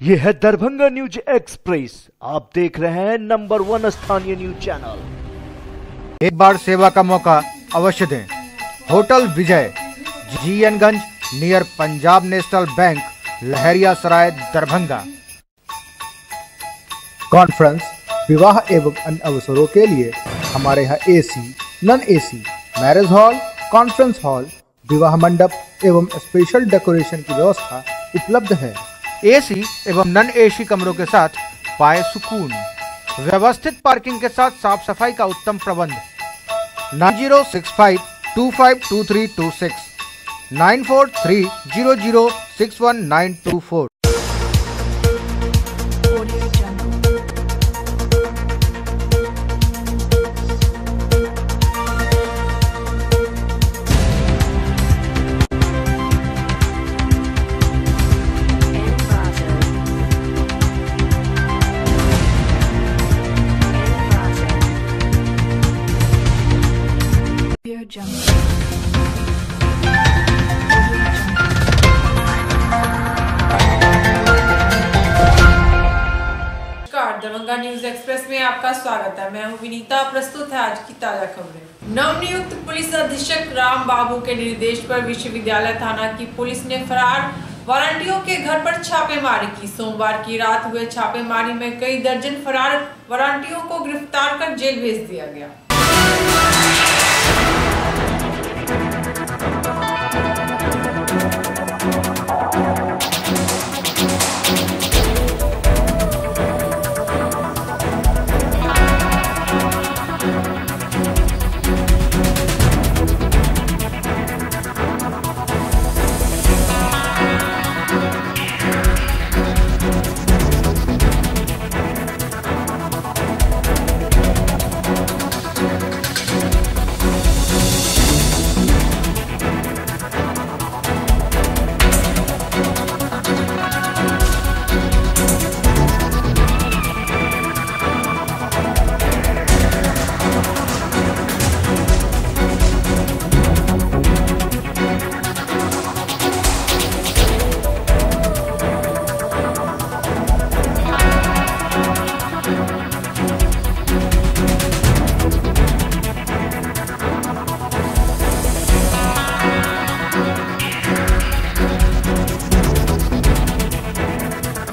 ये है Darbhanga news express. आप देख रहे हैं नंबर 1 स्थानीय न्यूज चैनल। एक बार सेवा का मौका अवश्य दें। होटल विजय, GN गंज, नियर पंजाब नेशनल बैंक, लहरिया सराय, दरभंगा। कॉन्फ्रेंस, विवाह एवं अन्य अवसरों के लिए हमारे यहाँ AC, non AC, marriage hall, conference hall, विवाह मंडप एवं स्पेशल डेकोरेशन की व्यवस्था उपलब्ध है। AC एवं नॉन AC कमरों के साथ पाए सुकून। व्यवस्थित पार्किंग के साथ साफ सफाई का उत्तम प्रबंध। 9065252326, 9430061924। दरभंगा न्यूज एक्सप्रेस में आपका स्वागत है। मैं हूं विनीता। प्रस्तुत है आज की ताजा खबरें। नवनियुक्त पुलिस अधीक्षक राम बाबू के निर्देश पर विश्वविद्यालय थाना की पुलिस ने फरार वारंटियों के घर पर छापेमारी की। सोमवार की रात हुए छापेमारी में कई दर्जन फरार वारंटियों को गिरफ्तार कर जेल भेज दिया गया।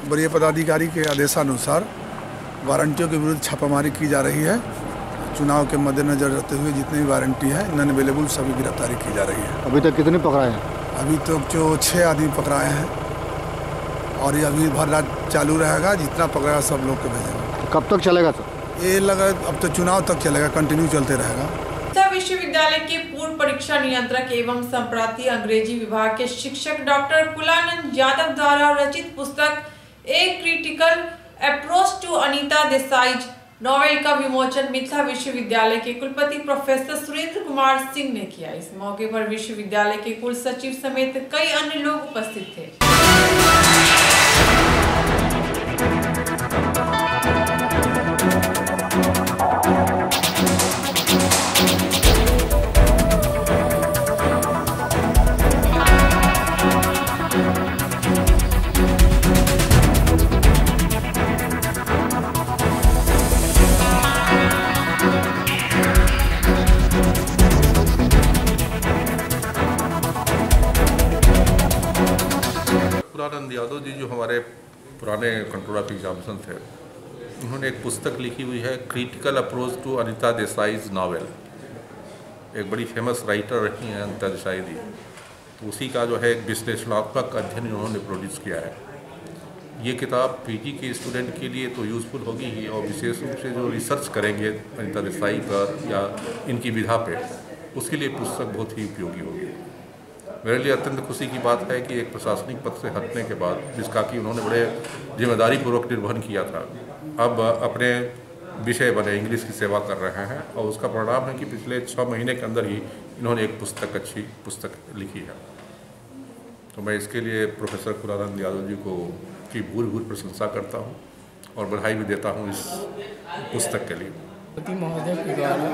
वरीय पदाधिकारी के आदेशानुसार वारंटियों के विरुद्ध छापामारी की जा रही है। चुनाव के मद्देनजर रखते हुए जितने भी वारंटी है नॉन अवेलेबल सभी गिरफ्तारी की जा रही है। अभी तक कितने पकड़ाए हैं? अभी तक जो 6 आदमी पकड़ाए हैं और ये अभी भर रात चालू रहेगा। जितना पकड़ेगा सब लोग को भेजेंगे। कब तक चलेगा सर? ये लगा अब तो चुनाव तक चलेगा, कंटिन्यू चलते रहेगा। विश्वविद्यालय के पूर्व परीक्षा नियंत्रक एवं संप्रांतीय अंग्रेजी विभाग के शिक्षक डॉक्टर कुलानंद यादव द्वारा रचित पुस्तक a critical approach to Anita Desai's novel का विमोचन मिथिला विश्वविद्यालय के कुलपति प्रोफेसर सुरेंद्र कुमार सिंह ने किया। इस मौके पर विश्वविद्यालय के कुल सचिव समेत कई अन्य लोग उपस्थित थे। कुलानंद यादव जी जो हमारे पुराने कंट्रोल ऑफ एग्जामिनेशन थे, उन्होंने एक पुस्तक लिखी हुई है critical approach to Anita Desai's novel. एक बड़ी फेमस राइटर रही हैं अनीता देसाई जी, तो उसी का जो है एक विश्लेषणात्मक अध्ययन उन्होंने प्रोड्यूस किया है। ये किताब PG के स्टूडेंट के लिए तो यूज़फुल होगी ही, और विशेष रूप से जो रिसर्च करेंगे अनीता देसाई पर या इनकी विधा पे, उसके लिए पुस्तक बहुत ही उपयोगी होगी। मेरे लिए अत्यंत खुशी की बात है कि एक प्रशासनिक पद से हटने के बाद, जिसका कि उन्होंने बड़े जिम्मेदारीपूर्वक निर्वहन किया था, अब अपने विषय बने इंग्लिश की सेवा कर रहे हैं। और उसका परिणाम है कि पिछले 6 महीने के अंदर ही इन्होंने एक अच्छी पुस्तक लिखी है। तो मैं इसके लिए प्रोफेसर कुलानंद यादव जी को की भूल प्रशंसा करता हूँ और बधाई भी देता हूँ इस पुस्तक के लिए। महोदय के द्वारा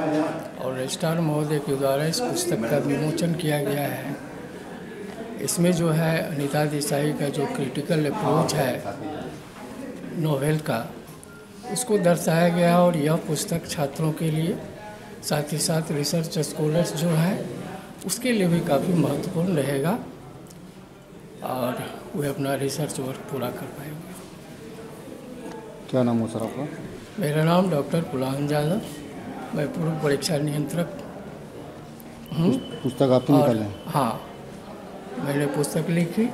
और रजिस्ट्रार महोदय के द्वारा इस पुस्तक का विमोचन किया गया है। इसमें जो है अनीता देसाई का जो क्रिटिकल अप्रोच है नोवेल का उसको दर्शाया गया और यह पुस्तक छात्रों के लिए साथ ही साथ रिसर्च स्कॉलर्स जो है उसके लिए भी काफ़ी महत्वपूर्ण रहेगा और वे अपना रिसर्च वर्क पूरा कर पाएंगे। क्या नाम हो सर आपका? मेरा नाम डॉक्टर कुलान यादव, मैं पूर्व परीक्षा नियंत्रक हूँ। पुस्तक आपने निकाले? हाँ, मैंने पुस्तक लिखी।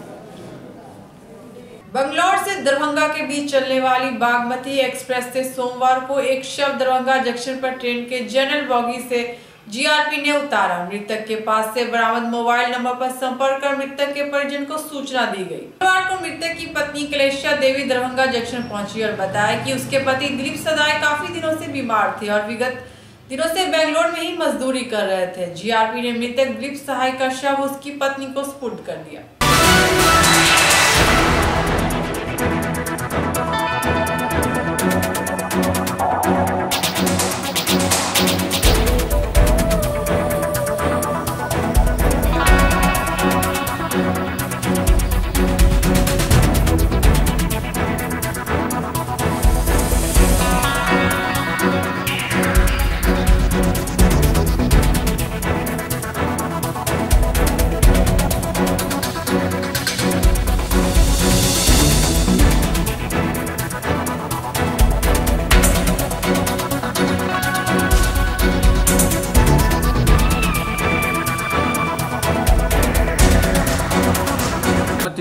बंगलौर से दरभंगा के बीच चलने वाली बागमती एक्सप्रेस से सोमवार को एक शव दरभंगा जंक्शन पर ट्रेन के जनरल बॉगी से जीआरपी ने उतारा। मृतक के पास से बरामद मोबाइल नंबर पर संपर्क कर मृतक के परिजन को सूचना दी गई। सोमवार को मृतक की पत्नी कलेशिया देवी दरभंगा जंक्शन पहुंची और बताया कि उसके पति दिलीप सदाई काफी दिनों से बीमार थे और विगत दिनों से बेंगलोर में ही मजदूरी कर रहे थे। जीआरपी ने मृतक दिलीप सहाय का शव उसकी पत्नी को सुपुर्द कर दिया।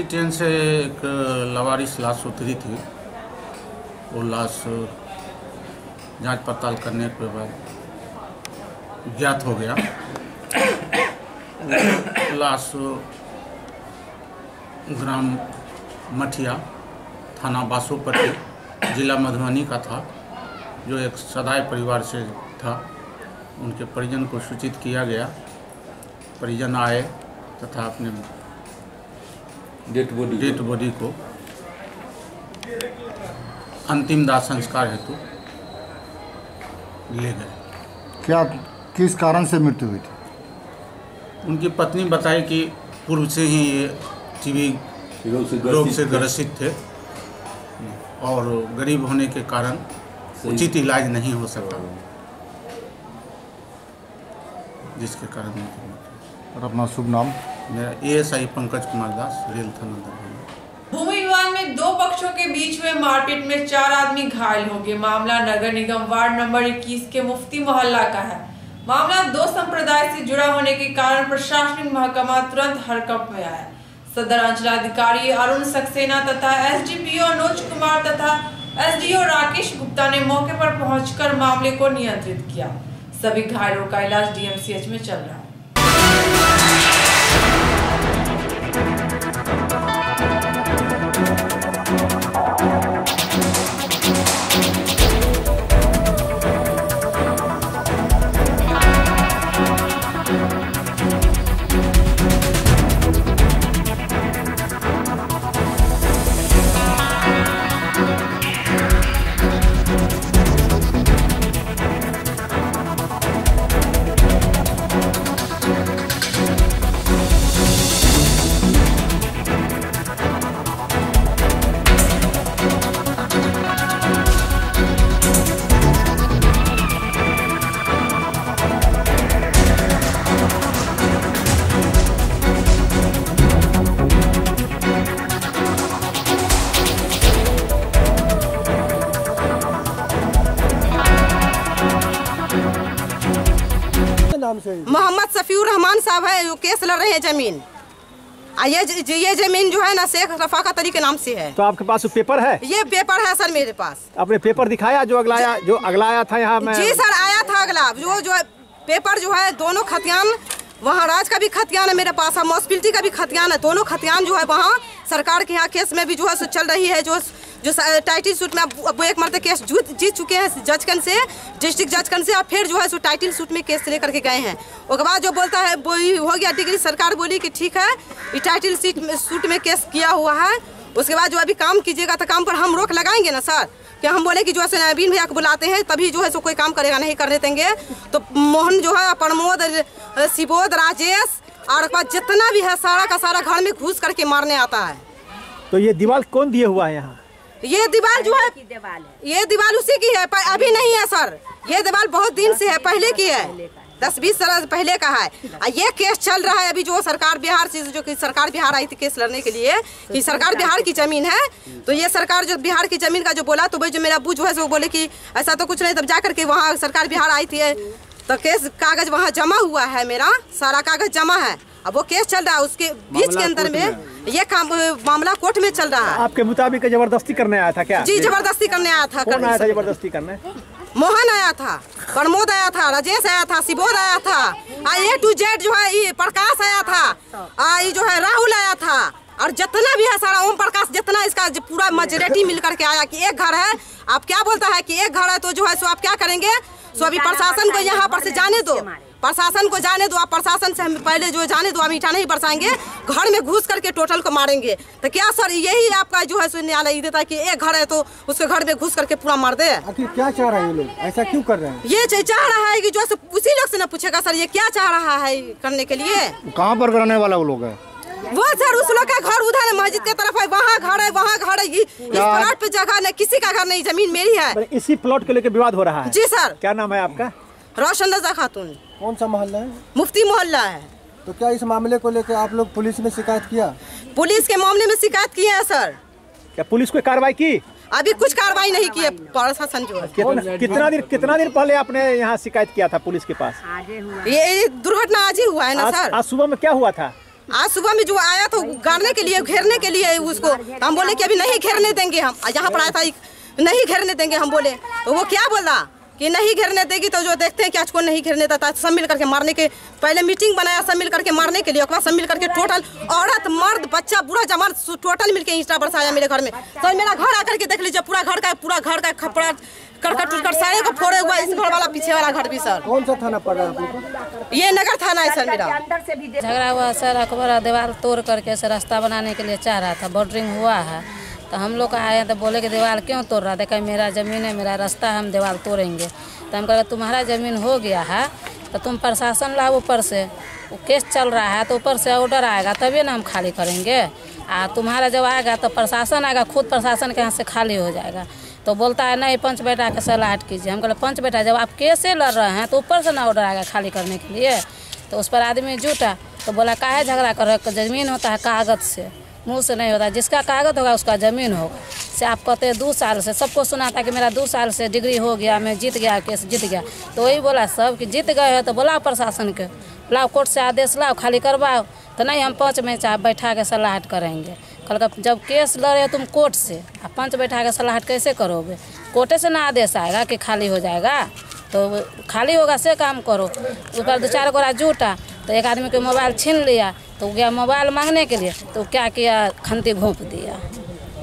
ट्रेन से एक लवारिस लाश उतरी थी। वो लाश जांच पड़ताल करने के बाद ज्ञात हो गया। लाश ग्राम मठिया, थाना बासोपट्टी, जिला मधुबनी का था, जो एक सदाई परिवार से था। उनके परिजन को सूचित किया गया। परिजन आए तथा अपने डेड बॉडी को अंतिम दाह संस्कार हेतु ले गए। क्या किस कारण से मृत्यु हुई थी? उनकी पत्नी बताई कि पूर्व से ही ये टीबी रोग से ग्रसित थे और गरीब होने के कारण उचित इलाज नहीं हो सका, जिसके कारण उनकी मृत्यु। और अपना शुभ नाम? मेरा एएसआई पंकज कुमार दास, रेल थाना दरभंगा। भूमि विवाद में दो पक्षों के बीच हुए मारपीट में 4 आदमी घायल हो गए। मामला नगर निगम वार्ड नंबर 21 के मुफ्ती मोहल्ला का है। मामला 2 संप्रदाय से जुड़ा होने के कारण प्रशासनिक महकमा तुरंत हरकंप में आया। सदर अंचलाधिकारी अरुण सक्सेना तथा एसडीपीओ अनुज कुमार तथा एसडीओ राकेश गुप्ता ने मौके पर पहुंचकर मामले को नियंत्रित किया। सभी घायलों का इलाज डीएमसीएच में चल रहा है। मोहम्मद सफीउर रहमान साहब है, जो केस लड़ रहे हैं जमीन। ये जमीन जो है ना शेख रफाकत अली के नाम से है। तो आपके पास पेपर है? ये पेपर है सर मेरे पास। आपने पेपर दिखाया जो अगलाया था यहाँ में? जी सर, आया था अगला। जो पेपर जो है दोनों खतियान, वहाँ राज का भी खतियान है मेरे पास, म्यूनसिपैलिटी का भी खतियान है। दोनों खतियान जो है वहाँ सरकार के यहाँ केस में भी जो है चल रही है। जो टाइटल सूट में अब एक मरते केस जीत चुके हैं जजकन से, डिस्ट्रिक्ट जजकन से, और फिर जो है सो टाइटल सूट में केस लेकर के गए हैं। उसके बाद जो बोलता है हो गया डिग्री, सरकार बोली कि ठीक है ये टाइटल सूट में केस किया हुआ है। उसके बाद जो अभी काम कीजिएगा तो काम पर हम रोक लगाएंगे ना सर। क्या हम बोले कि जो है नवीन भैया को बुलाते हैं तभी जो है सो कोई काम करेगा, नहीं करने देंगे। तो मोहन जो है प्रमोद, शिवोद, राजेश और जितना भी है सारा का सारा घर में घुस करके मारने आता है। तो ये दीवार कौन दिए हुआ है यहाँ? ये दीवार जो है ये दीवार उसी की है, अभी नहीं है सर। ये दीवार बहुत दिन से है, पहले की है, 10-20 साल पहले का है। ये केस चल रहा है अभी जो सरकार बिहार से, जो कि सरकार बिहार आई थी केस लड़ने के लिए कि सरकार बिहार की जमीन है। तो ये सरकार जो बिहार की जमीन का जो बोला, तो भाई जो मेरा अब्बू जो है वो बोले कि ऐसा तो कुछ नहीं। तब जा करके वहाँ सरकार बिहार आई थी, तो केस कागज वहाँ जमा हुआ है, मेरा सारा कागज जमा है। अब वो केस चल रहा है, उसके बीच के अंदर में ये मामला कोर्ट में चल रहा है। आपके मुताबिक जबरदस्ती करने आया था क्या? जी, जबरदस्ती करने आया था। कौन आया था जबरदस्ती करने? मोहन आया था, प्रमोद आया था, राजेश आया था, शिबोध आया था, A to Z जो है ये प्रकाश आया था, ये जो है राहुल आया था, और जितना भी है सारा ओम प्रकाश, जितना इसका पूरा मेजोरिटी मिल करके आया कि एक घर है। आप क्या बोलता है कि एक घर है, तो जो है सो आप क्या करेंगे? सो अभी प्रशासन को यहाँ पर से जाने दो, प्रशासन को जाने दो। आप प्रशासन से हम पहले जो जाने दो, हम ईटा नहीं बरसाएंगे, घर में घुस करके टोटल को मारेंगे। तो क्या सर यही आपका जो है सो न्यायालय देता है कि एक घर है तो उसके घर में घुस करके पूरा मार दे? आखिर क्या चाह रहे हैं ये लोग, ऐसा क्यों कर रहे हैं? ये चाह रहा है कि जो है उसी लोग से न पूछेगा सर, ये क्या चाह रहा है करने के लिए? कहाँ पर करने वाला वो लोग है? वो सर उस लोग का घर उधर है, मस्जिद के तरफ है, वहाँ घर है, वहाँ घर है। इस प्लॉट पे जगह नहीं, किसी का घर नहीं, जमीन मेरी है। इसी प्लॉट को लेकर विवाद हो रहा है? जी सर। क्या नाम है आपका? रोशन रजा खातून। कौन सा मोहल्ला है? मुफ्ती मोहल्ला है। तो क्या इस मामले को लेकर आप लोग पुलिस में शिकायत किया? पुलिस के मामले में शिकायत किए हैं सर। क्या पुलिस कोई कार्रवाई की? अभी कुछ कार्रवाई नहीं की है प्रशासन जो है। कितना दिन पहले आपने यहाँ शिकायत किया था पुलिस के पास? ये दुर्घटना आज ही हुआ है ना सर। आज सुबह में क्या हुआ था? आज सुबह में जो आया तो गाड़ने के लिए, घेरने के लिए उसको, हम बोले कि अभी नहीं घेरने देंगे। हम यहाँ पर आया था, नहीं घेरने देंगे हम बोले, तो वो क्या बोला कि नहीं घेरने देगी। तो जो देखते हैं कि आज को नहीं घेरने देता, सब मिल करके मारने के पहले मीटिंग बनाया, सब मिल करके मारने के लिए। सब मिल करके टोटल औरत मर्द बच्चा बूढ़ा जवान टोटल मिलके ईंटा बरसाया मेरे घर में। तो मेरा घर आकर के देख लीजिए, पूरा घर का खपड़ा करकट टूटकर सारे को फोड़े हुआ। इस घर वाला पीछे वाला घर भी सर। कौन सा थाना पड़ रहा है आपको? ये नगर थाना है सर मेरा। झगड़ा हुआ सर, अकबर दीवार तोड़ करके सर रास्ता बनाने के लिए चाह रहा था, बॉर्डरिंग हुआ है। तो हम लोग आए तो बोले कि दीवार क्यों तोड़ रहा? देखा मेरा ज़मीन है, मेरा रास्ता है, हम दीवार तोड़ेंगे। तो हम कह तुम्हारा ज़मीन हो गया है तो तुम प्रशासन लाओ ऊपर से, वो केस चल रहा है तो ऊपर से ऑर्डर आएगा तभी ना हम खाली करेंगे। तुम्हारा जब आएगा तो प्रशासन आएगा, खुद प्रशासन के यहाँ से खाली हो जाएगा। तो बोलता है नहीं पंच बेटा के सलाहट कीजिए। हम कहते पंच बेटा जब आप केसे लड़ रहे हैं तो ऊपर से ना ऑर्डर आएगा खाली करने के लिए। तो उस पर आदमी जुटा तो बोला काहे झगड़ा कर रहे? ज़मीन होता है कागज़ से, मुंह से नहीं होता। जिसका कागज़ होगा उसका ज़मीन होगा। से आप कहते हैं 2 साल से, सबको सुना था कि मेरा 2 साल से डिग्री हो गया, मैं जीत गया, केस जीत गया। तो वही बोला सब कि जीत गए हो तो बुलाओ प्रशासन के, लाओ कोर्ट से आदेश लाओ, खाली करवाओ। तो नहीं हम 5 में चाहे बैठा के सलाहट करेंगे। कल जब केस लड़े तुम कोर्ट से, आप 5 बैठा के सलाहट कैसे करोगे? कोर्टे से ना आदेश आएगा कि खाली हो जाएगा, तो खाली होगा से काम करो। ऊपर 2-4 गोरा जुटा तो एक आदमी के मोबाइल छीन लिया, तो गया मोबाइल मांगने के लिए, तो क्या किया खंती घोंप दिया।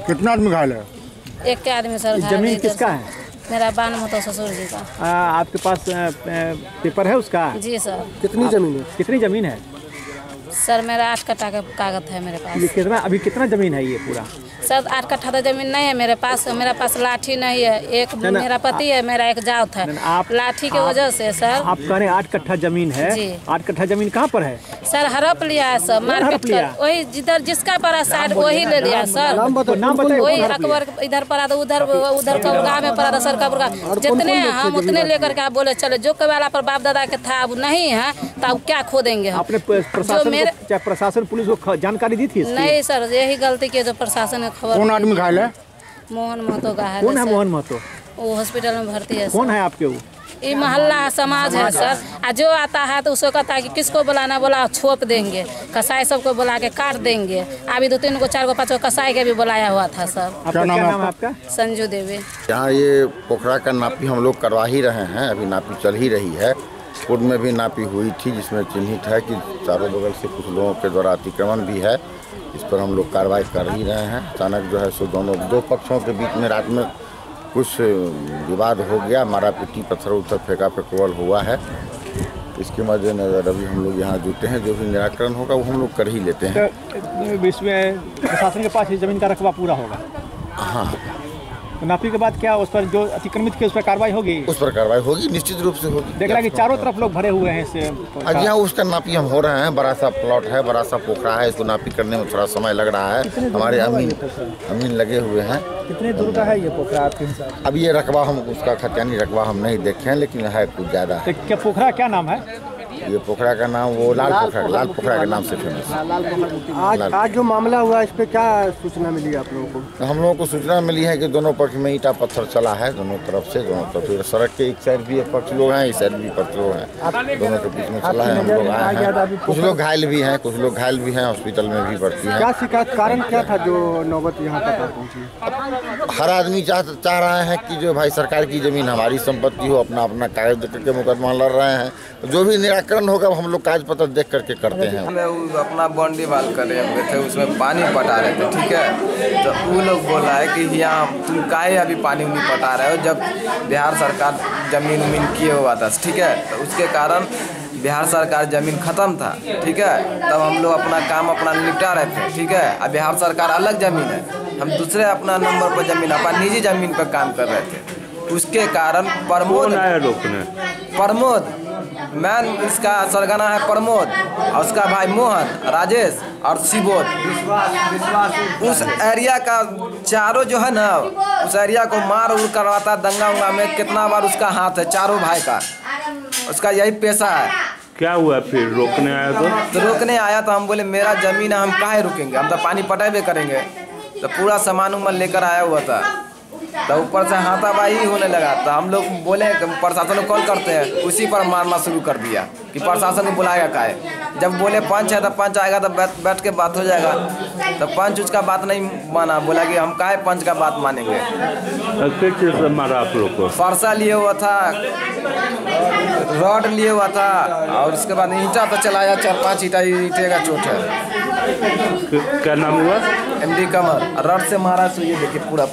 कितना आदमी घायल है? एक के आदमी सर। जमीन किसका है? मेरा बान तो ससुर जी का। आपके पास पेपर है उसका? जी सर। कितनी जमीन है? कितनी जमीन है सर? मेरा 8 कट्ठा का कागज है मेरे पास। अभी कितना जमीन है ये पूरा? सर 8 कट्ठा तो जमीन नहीं है मेरे पास लाठी नहीं है। एक मेरा पति है, मेरा एक जात है। लाठी की वजह से सर। आप कह रहे हैं 8 कट्ठा जमीन है? 8 कट्ठा जमीन कहाँ पर है सर? हड़प लिया है सर, मारपीट कर। वही जिधर जिसका पड़ा साइड वही ले लिया सर। वही अकबर इधर पड़ा तो उधर गाँव में पड़ा था सर। कबरगा जितने हम उतने लेकर के आप बोले चले। जो कबाला पर बाप दादा के था अब नहीं है तो अब क्या खोदेंगे? आपने प्रशासन पुलिस को जानकारी दी थी? नहीं सर, यही गलती की जो प्रशासन ने खबर। कौन आदमी घायल है? मोहन महतो का है। कौन है मोहन महतो? वो हॉस्पिटल में भर्ती है। कौन है आपके? वो ये मोहल्ला समाज है सर। जो आता है तो उसको कहता है कि किसको बुलाना, बोला छोप देंगे। कसाई सबको बुला के काट देंगे। अभी 2-3 को 4 को 5 को कसाई के भी बुलाया हुआ था सर। क्या नाम है आपका? संजू देवी। यहाँ ये पोखरा का नापी हम लोग करवा ही रहे हैं, अभी नापी चल ही रही है। कोर्ट में भी नापी हुई थी जिसमें चिन्हित है कि चारों बगल से कुछ लोगों के द्वारा अतिक्रमण भी है। इस पर हम लोग कार्रवाई कर ही रहे हैं। अचानक जो है सो दो पक्षों के बीच में रात में कुछ विवाद हो गया, मारा पीटी, पत्थर उत्थर फेंका फेंकवाल हुआ है। इसके मद्देनजर अभी हम लोग यहाँ जुटे हैं। जो भी निराकरण होगा वो हम लोग कर ही लेते हैं। तो इसमें प्रशासन के पास जमीन का रकबा पूरा होगा? हाँ, तो नापी के बाद क्या उस पर जो अतिक्रमित की उस पर कार्रवाई होगी? उस पर कार्रवाई होगी, निश्चित रूप से होगी। देख रहा है कि चारों तरफ लोग भरे हुए हैं इससे। जी हाँ, उसका नापी हम हो रहे हैं। बड़ा सा प्लॉट है, बड़ा सा पोखरा है, इसको नापी करने में थोड़ा समय लग रहा है। हमारे अमीन लगे हुए हैं। कितने दूर का है ये पोखरा आपके हिसाब से? अब ये रकबा हम उसका खतियानी रकबा हम नहीं देखे हैं, लेकिन है कुछ ज़्यादा है। क्या पोखरा क्या नाम है? ये पोखरा का नाम वो लाल पोखरा के नाम से फेमस है। आज जो मामला हुआ इस पे क्या सूचना मिली आप लोगों को? हम लोगों को सूचना मिली है कि दोनों पक्ष में ईंटा पत्थर चला है, दोनों तरफ से। दोनों तरफ सड़क के एक साइड भी पक्ष लोग हैं, इस साइड भी पक्ष लोग हैं, दोनों के बीच में चला है। हम लोग आए हैं, कुछ लोग घायल भी हैं, हॉस्पिटल में भी भर्ती हैं। क्या शिकायत कारण क्या था जो नौबत यहाँ तक पहुँची? हर आदमी चाह रहा है कि जो भाई सरकार की जमीन हमारी संपत्ति हो, अपना अपना कागज करके मुकदमा लड़ रहे हैं। जो भी निराकरण होगा हम लोग कागज पत्र देख करके करते हैं। हमें अपना बाउंड्री वाल कर रहे हुए थे, उसमें पानी पटा रहे थे, ठीक है। तो वो लोग बोला है कि यहाँ तुम काहे अभी पानी नहीं पटा रहे हो, जब बिहार सरकार जमीन उमीन किए हुआ था, ठीक है। तो उसके कारण बिहार सरकार जमीन ख़त्म था, ठीक है। तब हम लोग अपना काम अपना निपटा रहे थे, ठीक है। अब बिहार सरकार अलग ज़मीन है, हम दूसरे अपना नंबर पर ज़मीन, अपना निजी ज़मीन पर काम कर रहे थे। उसके कारण प्रमोद मैन, इसका सरगना है प्रमोद, और उसका भाई मोहन, राजेश और शिवोद, उस एरिया का चारों जो है ना, उस एरिया को मार उड़ करवाता, दंगा उंगा में कितना बार उसका हाथ है, चारों भाई का। उसका यही पेशा है। क्या हुआ फिर रोकने आया तो रोकने आया तो हम बोले मेरा जमीन है, हम काहे रुकेंगे, हम तो पानी पटाबे करेंगे। तो पूरा सामान उमान लेकर आया हुआ था, तो ऊपर से हाथापाई होने लगा। तो हम लोग बोले प्रशासन को कॉल करते हैं, उसी पर मारना शुरू कर दिया कि प्रशासन को बुलाएगा काहे। जब बोले पंच है तो पंच आएगा तो बैठ के बात हो जाएगा। तो पंच उसका बात नहीं माना, बोला कि हम काहे पंच का बात मानेंगे। किस चीज़ से मारा आप लोग को? फरसा लिए हुआ था, रॉड लिए हुआ था, और उसके बाद ईंटा तो चलाया, 4-5 ईंटे का चोट है। क्या नाम हुआ? MD कमर। रॉड से मारा, तो ये देखिए पूरा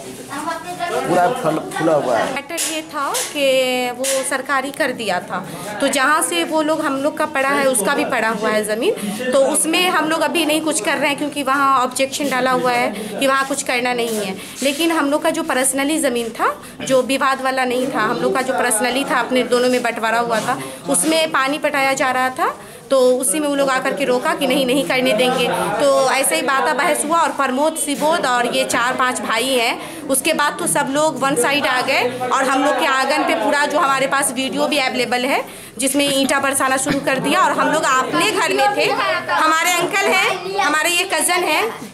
फुला हुआ है। मैटर ये था कि वो सरकारी कर दिया था, तो जहाँ से वो लोग हम लोग का पड़ा है उसका भी पड़ा हुआ है ज़मीन, तो उसमें हम लोग अभी नहीं कुछ कर रहे हैं, क्योंकि वहाँ ऑब्जेक्शन डाला हुआ है कि वहाँ कुछ करना नहीं है। लेकिन हम लोग का जो पर्सनली ज़मीन था, जो विवाद वाला नहीं था, हम लोग का जो पर्सनली था, अपने दोनों में बंटवारा हुआ था, उसमें पानी पटाया जा रहा था। तो उसी में वो लोग आकर के रोका कि नहीं करने देंगे। तो ऐसे ही बात बहस हुआ, और प्रमोद, शिवोद और ये 4-5 भाई हैं। उसके बाद तो सब लोग वन साइड आ गए, और हम लोग के आंगन पे पूरा, जो हमारे पास वीडियो भी अवेलेबल है, जिसमें ईंटा बरसाना शुरू कर दिया। और हम लोग अपने घर में थे, हमारे अंकल हैं, हमारे ये कज़न है,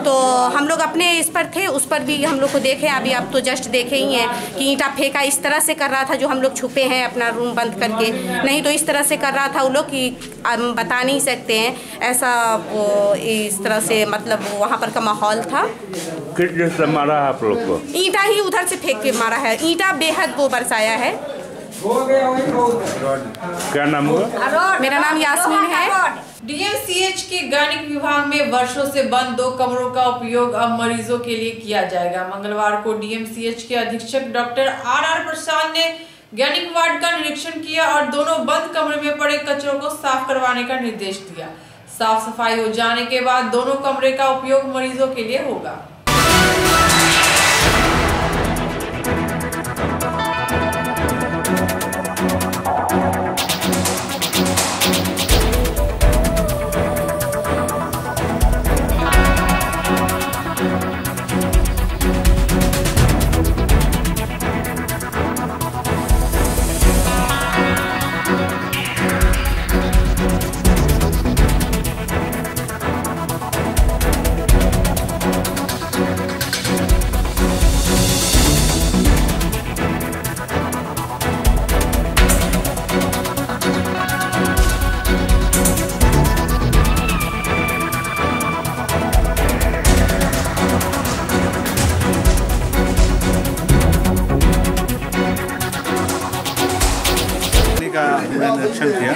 तो हम लोग अपने इस पर थे, उस पर भी हम लोग को देखे। अभी आप तो जस्ट देखे ही हैं कि ईंटा फेंका इस तरह से कर रहा था, जो हम लोग छुपे हैं अपना रूम बंद करके, नहीं तो इस तरह से कर रहा था वो लोग कि हम बता नहीं सकते हैं ऐसा। वो इस तरह से मतलब वहाँ पर का माहौल था। किस जैसे मारा आप लोग को? ईंटा ही उधर से फेंक के मारा है, ईंटा बेहद वो बरसाया है। क्या नाम हुआ? मेरा नाम यास्मीन है। DMCH के गैनिक विभाग में वर्षों से बंद 2 कमरों का उपयोग अब मरीजों के लिए किया जाएगा। मंगलवार को DMCH के अधीक्षक डॉक्टर RR प्रसाद ने गैनिक वार्ड का निरीक्षण किया और दोनों बंद कमरे में पड़े कचरों को साफ करवाने का निर्देश दिया। साफ सफाई हो जाने के बाद दोनों कमरे का उपयोग मरीजों के लिए होगा। का हमने निरीक्षण किया।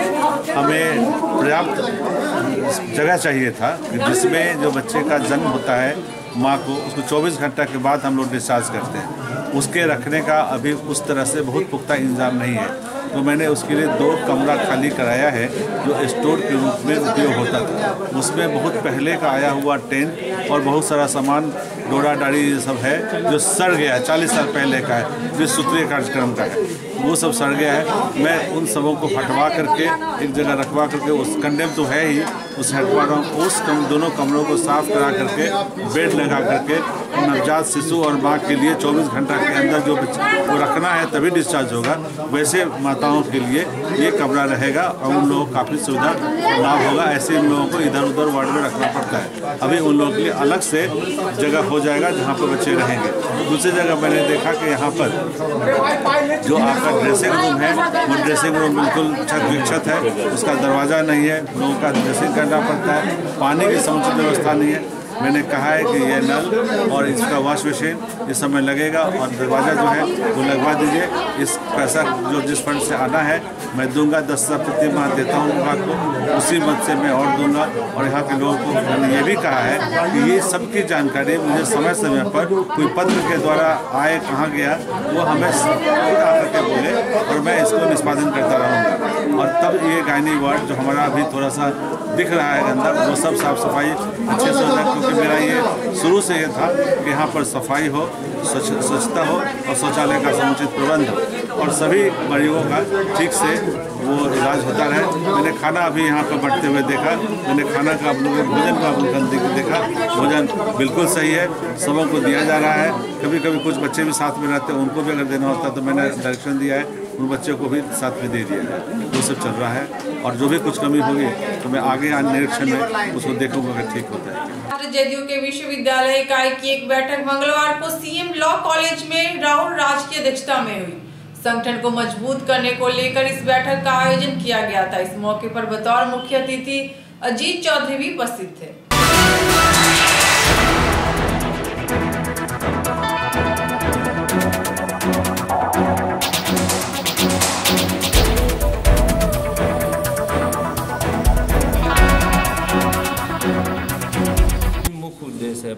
हमें पर्याप्त जगह चाहिए था जिसमें जो बच्चे का जन्म होता है माँ को, उसको 24 घंटा के बाद हम लोग डिस्चार्ज करते हैं। उसके रखने का अभी उस तरह से बहुत पुख्ता इंतजाम नहीं है, तो मैंने उसके लिए 2 कमरा खाली कराया है जो स्टोर के रूप में उपयोग होता था। उसमें बहुत पहले का आया हुआ टेंट और बहुत सारा सामान डोरा डाड़ी ये सब है जो सड़ गया है, 40 साल पहले का है, जो सूत्रीय कार्यक्रम का है, वो सब सड़ गया है। मैं उन सबों को हटवा करके एक जगह रखवा करके, उस कंडेम तो है ही, उसे हटवा रहा हूँ। उस दोनों कमरों को साफ करा करके बेड लगा करके नवजात शिशु और माँ के लिए 24 घंटा के अंदर जो वो रखना है तभी डिस्चार्ज होगा, वैसे माताओं के लिए ये कमरा रहेगा और उन लोगों को काफ़ी सुविधा लाभ होगा। ऐसे उन लोगों को इधर उधर वार्ड में रखना पड़ता है, अभी उन लोगों के लिए अलग से जगह हो जाएगा जहाँ पर बच्चे रहेंगे। दूसरी जगह मैंने देखा कि यहाँ पर जो आपका ड्रेसिंग रूम है वो ड्रेसिंग रूम बिल्कुल छत विक्षत है, उसका दरवाज़ा नहीं है, लोगों का ड्रेसिंग करना पड़ता है, पानी की समुचित व्यवस्था नहीं है। मैंने कहा है कि ये नल और इसका वॉश मशीन इस समय लगेगा और दरवाज़ा जो है वो लगवा दीजिए। इस पैसा जो जिस फंड से आना है मैं दूंगा, 10,000 प्रति माह देता हूँ विभाग को, उसी मद से मैं और दूंगा। और यहाँ के लोगों को मैंने ये भी कहा है कि ये सबकी जानकारी मुझे समय समय पर कोई पत्र के द्वारा आए, कहाँ गया, वो हमें खुद आकर के बोले और मैं इसको निष्पादन करता रहूँगा। और तब ये गायनी वार्ड जो हमारा अभी थोड़ा सा दिख रहा है गंदा, वो सब साफ सफाई अच्छे से होता है, क्योंकि मेरा ये शुरू से ये था कि यहाँ पर सफाई हो, स्वच्छता हो और शौचालय का समुचित प्रबंध हो और सभी मरीजों का ठीक से वो इलाज होता रहे। मैंने खाना अभी यहाँ पर बढ़ते हुए देखा, मैंने खाना का आप लोगों भोजन का अवलोकन देखा, भोजन बिल्कुल सही है, सबों को दिया जा रहा है। कभी कभी कुछ बच्चे भी साथ में रहते हैं, उनको भी अगर देना होता तो मैंने डायरेक्शन दिया है, उन बच्चों को भी साथ में दे दिया है। वो सब चल रहा है और जो भी कुछ कमी होगी तो मैं आगे निरीक्षण में उसको देखूंगा अगर ठीक होता है। जदयू के विश्वविद्यालय इकाई की एक बैठक मंगलवार को सीएम लॉ कॉलेज में राहुल राज की अध्यक्षता में हुई। संगठन को मजबूत करने को लेकर इस बैठक का आयोजन किया गया था। इस मौके पर बतौर मुख्य अतिथि अजीत चौधरी भी उपस्थित थे।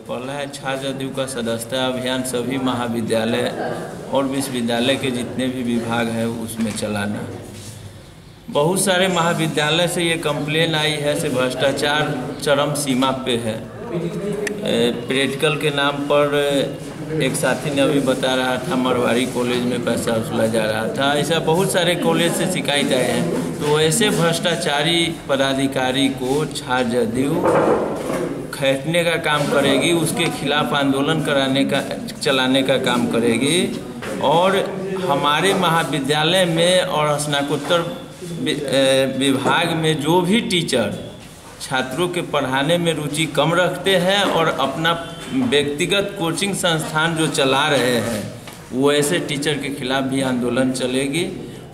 पहला है छात्र जदयू का सदस्यता अभियान सभी महाविद्यालय और विश्वविद्यालय के जितने भी विभाग हैं उसमें चलाना। बहुत सारे महाविद्यालय से ये कंप्लेन आई है से भ्रष्टाचार चरम सीमा पे है। प्रैक्टिकल के नाम पर एक साथी ने अभी बता रहा था मरवाड़ी कॉलेज में पैसा वसूला जा रहा था, ऐसा बहुत सारे कॉलेज से शिकायत आए हैं। तो ऐसे भ्रष्टाचारी पदाधिकारी को छात्र जदयू खैटने का काम करेगी, उसके खिलाफ आंदोलन चलाने का काम करेगी। और हमारे महाविद्यालय में और स्नातकोत्तर विभाग में जो भी टीचर छात्रों के पढ़ाने में रुचि कम रखते हैं और अपना व्यक्तिगत कोचिंग संस्थान जो चला रहे हैं, वो ऐसे टीचर के खिलाफ भी आंदोलन चलेगी।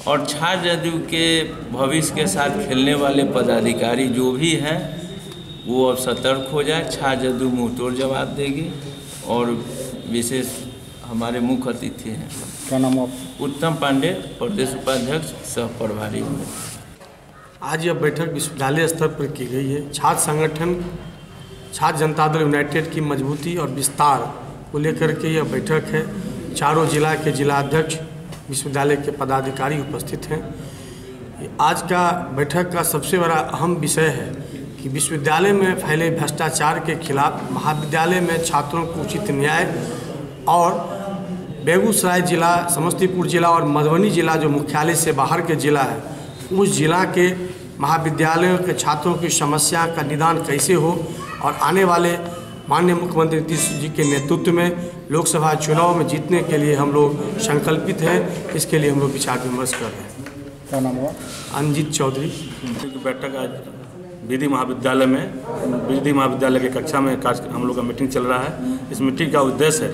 और छात्र जदयू के भविष्य के साथ खेलने वाले पदाधिकारी जो भी हैं वो अब सतर्क हो जाए। छात्र जदयू मुंहतोड़ जवाब देगी। और विशेष हमारे मुख्य अतिथि हैं, क्या नाम आप? उत्तम पांडे, प्रदेश उपाध्यक्ष सह प्रभारी। आज यह बैठक विश्वविद्यालय स्तर पर की गई है। छात्र संगठन छात्र जनता दल यूनाइटेड की मजबूती और विस्तार को लेकर के यह बैठक है। चारों जिला के जिलाध्यक्ष विश्वविद्यालय के पदाधिकारी उपस्थित हैं। आज का बैठक का सबसे बड़ा अहम विषय है कि विश्वविद्यालय में फैले भ्रष्टाचार के खिलाफ महाविद्यालय में छात्रों को उचित न्याय और बेगूसराय जिला, समस्तीपुर जिला और मधुबनी जिला जो मुख्यालय से बाहर के जिला है, उस जिला के महाविद्यालयों के छात्रों की समस्या का निदान कैसे हो और आने वाले माननीय मुख्यमंत्री नीतीश जी के नेतृत्व में लोकसभा चुनाव में जीतने के लिए हम लोग संकल्पित हैं। इसके लिए हम लोग विचार विमर्श कर रहे हैं। क्या नाम हुआ? अनजीत चौधरी। बैठक आज विधि महाविद्यालय में, विधि महाविद्यालय की कक्षा में हम लोग का मीटिंग चल रहा है। इस मीटिंग का उद्देश्य है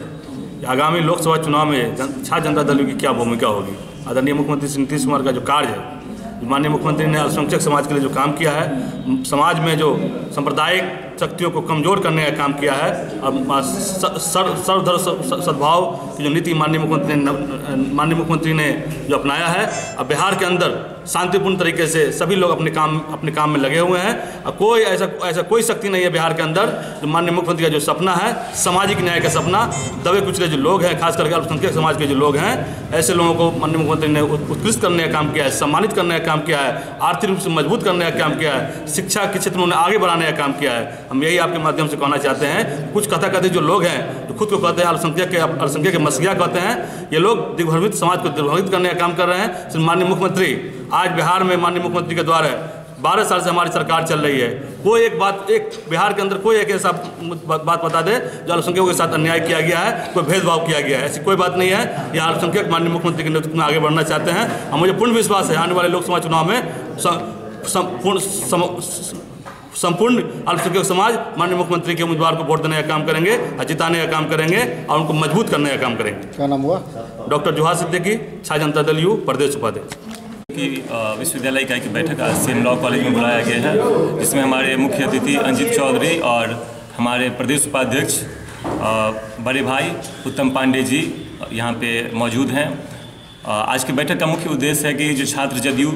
कि आगामी लोकसभा चुनाव में छात्र जनता दल की क्या भूमिका होगी। आदरणीय मुख्यमंत्री नीतीश कुमार का जो कार्य है, माननीय मुख्यमंत्री ने अल्पसंख्यक समाज के लिए जो काम किया है, समाज में जो सांप्रदायिक शक्तियों को कमज़ोर करने का काम किया है, अब सर्वधर्म सद्भाव की जो नीति माननीय मुख्यमंत्री ने जो अपनाया है, अब बिहार के अंदर शांतिपूर्ण तरीके से सभी लोग अपने काम में लगे हुए हैं। और कोई ऐसा कोई शक्ति नहीं है बिहार के अंदर जो माननीय मुख्यमंत्री का जो सपना है, सामाजिक न्याय का सपना, दबे कुचले जो लोग हैं, खास करके अल्पसंख्यक समाज के जो लोग हैं, ऐसे लोगों को माननीय मुख्यमंत्री ने उत्कृष्ट करने का काम किया है, सम्मानित करने का काम किया है, आर्थिक रूप से मजबूत करने का काम किया है, शिक्षा के क्षेत्र में उन्हें आगे बढ़ाने का काम किया है। हम यही आपके माध्यम से कहना चाहते हैं, कुछ कथाकथित जो लोग हैं जो खुद को कहते हैं अल्पसंख्यक के मसीहा कहते हैं, ये लोग दिग्भ्रमित समाज को दिग्भ्रमित करने का काम कर रहे हैं। माननीय मुख्यमंत्री, आज बिहार में माननीय मुख्यमंत्री के द्वारा 12 साल से हमारी सरकार चल रही है, कोई एक बिहार के अंदर कोई एक ऐसा बात बता दे जो अल्पसंख्यकों के साथ अन्याय किया गया है, कोई भेदभाव किया गया है, ऐसी कोई बात नहीं है। यह अल्पसंख्यक माननीय मुख्यमंत्री के नेतृत्व में आगे बढ़ना चाहते हैं। और मुझे पूर्ण विश्वास है आने वाले लोकसभा चुनाव में संपूर्ण अल्पसंख्यक समाज माननीय मुख्यमंत्री के उम्मीदवार को वोट देने का काम करेंगे और जिताने का काम करेंगे और उनको मजबूत करने का काम करेंगे। क्या नाम हुआ? डॉक्टर जोहार सिद्दीकी, छात्र जनता दल यू, प्रदेश उपाध्यक्ष। की विश्वविद्यालय इकाई की बैठक आज सेम लॉ कॉलेज में बुलाया गया है, जिसमें हमारे मुख्य अतिथि अंजित चौधरी और हमारे प्रदेश उपाध्यक्ष बड़े भाई उत्तम पांडे जी यहाँ पे मौजूद हैं। आज की बैठक का मुख्य उद्देश्य है कि जो छात्र जदयू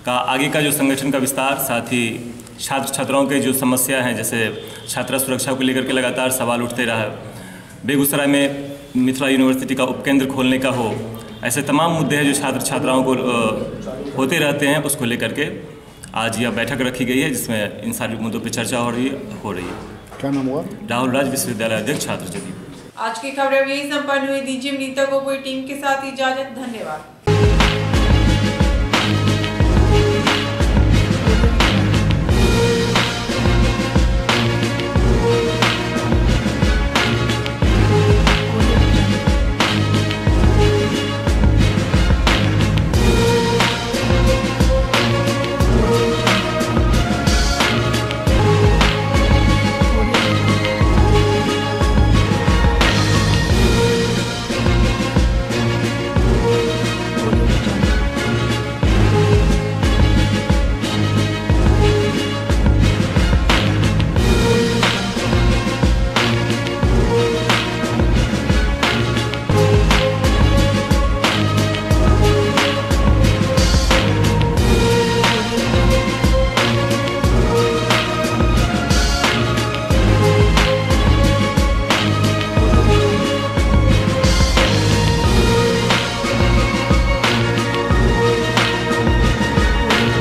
का आगे का जो संगठन का विस्तार, साथ ही छात्र छात्राओं के जो समस्या हैं, जैसे छात्रा सुरक्षा को लेकर के लगातार सवाल उठते रहा, बेगूसराय में मिथिला यूनिवर्सिटी का उपकेंद्र खोलने का हो, ऐसे तमाम मुद्दे हैं जो छात्र छात्राओं को होते रहते हैं, उसको लेकर के आज यह बैठक रखी गई है, जिसमें इन सारे मुद्दों पर चर्चा हो रही है। क्या नाम हुआ? राहुल राज, विश्वविद्यालय अध्यक्ष, छात्र जदयू। आज की खबरें यही संपन्न हुई। दीजिए नीता को कोई टीम के साथ इजाजत। धन्यवाद।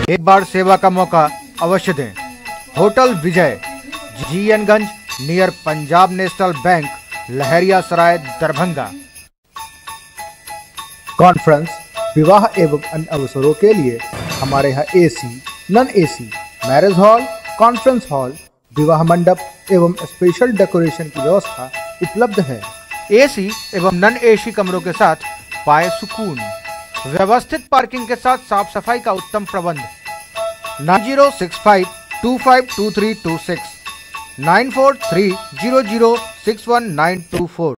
एक बार सेवा का मौका अवश्य दें। होटल विजय, GN-गंज, नियर पंजाब नेशनल बैंक, लहरिया सराय, दरभंगा। कॉन्फ्रेंस, विवाह एवं अन्य अवसरों के लिए हमारे यहाँ AC, non AC, marriage hall, conference hall, विवाह मंडप एवं स्पेशल डेकोरेशन की व्यवस्था उपलब्ध है। AC एवं नॉन AC कमरों के साथ पाए सुकून, व्यवस्थित पार्किंग के साथ साफ सफाई का उत्तम प्रबंध। 9065252326, 9430061924।